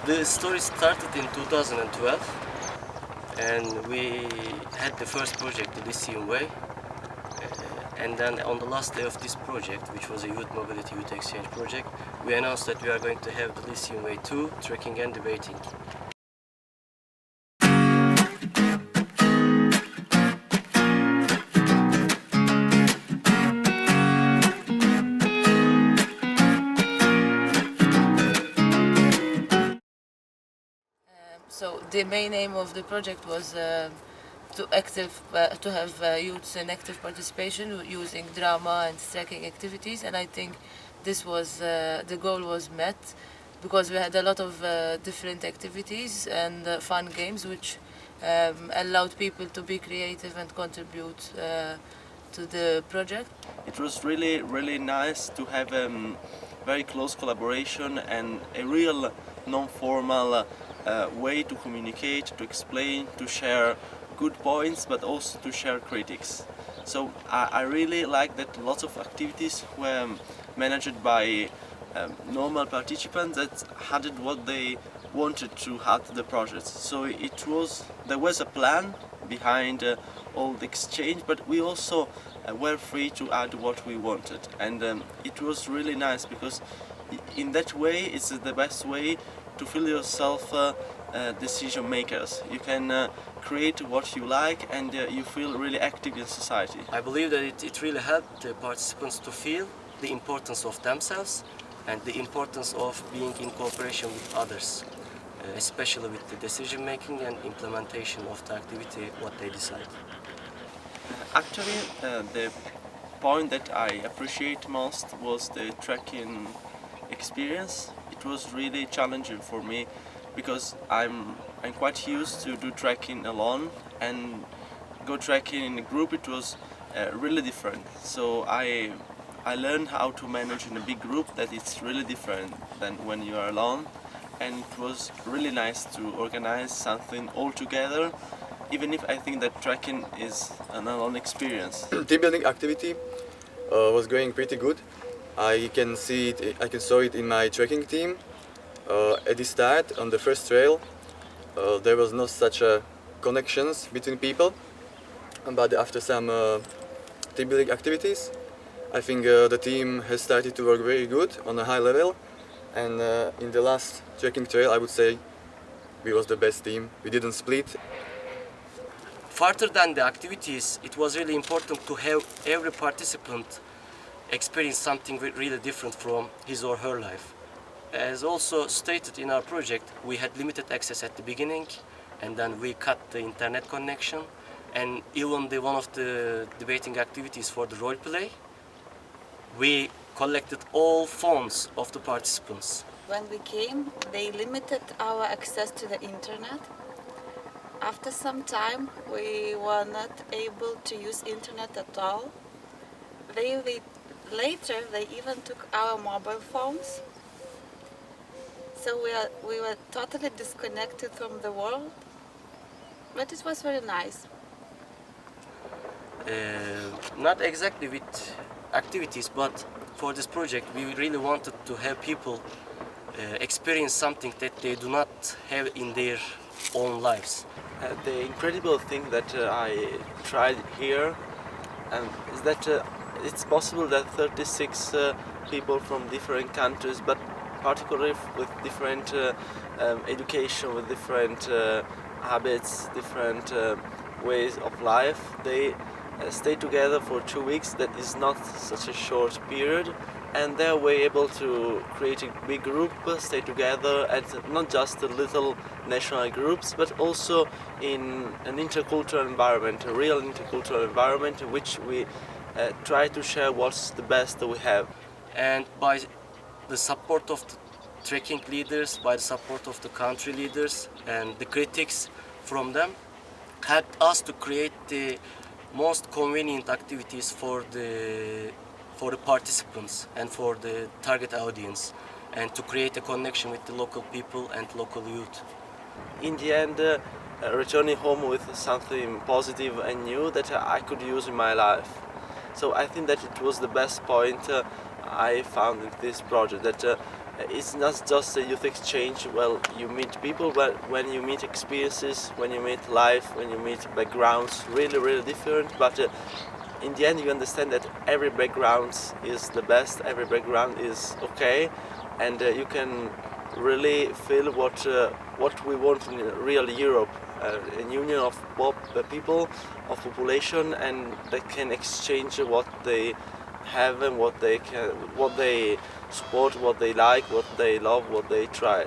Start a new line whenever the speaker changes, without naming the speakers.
The story started in 2012, and we had the first project, the Lycian Way. And then on the last day of this project, which was a youth mobility, youth exchange project, we announced that we are going to have the Lycian Way II, trekking and debating.
So the main aim of the project was to have youths in active participation using drama and trekking activities, and I think this was the goal was met because we had a lot of different activities and fun games which allowed people to be creative and contribute to the project.
It was really nice to have very close collaboration and a real non-formal way to communicate, to explain, to share good points, but also to share critics. So I really like that lots of activities were managed by normal participants that added what they wanted to add to the project. So there was a plan behind all the exchange, but we also were free to add what we wanted, and it was really nice because in that way it's the best way to feel yourself decision makers. You can create what you like, and you feel really active in society.
I believe that it really helped the participants to feel the importance of themselves and the importance of being in cooperation with others, especially with the decision making and implementation of the activity, what they decide.
Actually, the point that I appreciate most was the trekking experience. It was really challenging for me because I'm quite used to do trekking alone, and go trekking in a group, it was really different. So I learned how to manage in a big group, that it's really different than when you are alone, and it was really nice to organize something all together, even if I think that trekking is an alone experience.
Team building activity was going pretty good. I can saw it in my trekking team. At the start, on the first trail, there was no such connections between people, but after some team building activities, I think the team has started to work very good on a high level, and in the last trekking trail I would say we was the best team. We didn't split.
Further than the activities, it was really important to have every participant experience something really different from his or her life. As also stated in our project, we had limited access at the beginning, and then we cut the internet connection, and even one of the debating activities for the role play, we collected all phones of the participants.
When we came, they limited our access to the internet. After some time, we were not able to use internet at all. Later, they even took our mobile phones. So we were totally disconnected from the world, but it was very nice.
Not exactly with activities, but for this project we really wanted to have people experience something that they do not have in their own lives.
The incredible thing that I tried here is that it's possible that 36 people from different countries, but particularly with different education, with different habits, different ways of life, they stay together for 2 weeks. That is not such a short period, and they were able to create a big group, stay together, and not just the little national groups, but also in an intercultural environment, a real intercultural environment in which we try to share what's the best that we have.
And by the support of the trekking leaders, by the support of the country leaders and the critics from them, helped us to create the most convenient activities for the participants and for the target audience, and to create a connection with the local people and local youth.
In the end, returning home with something positive and new that I could use in my life. So I think that it was the best point I found in this project, that it's not just a youth exchange. Well, you meet people, but when you meet experiences, when you meet life, when you meet backgrounds, really different. But in the end, you understand that every background is the best. Every background is okay, and you can really feel what we want in real Europe. A union of people, of population, and they can exchange what they have and what they support, what they like, what they love, what they try.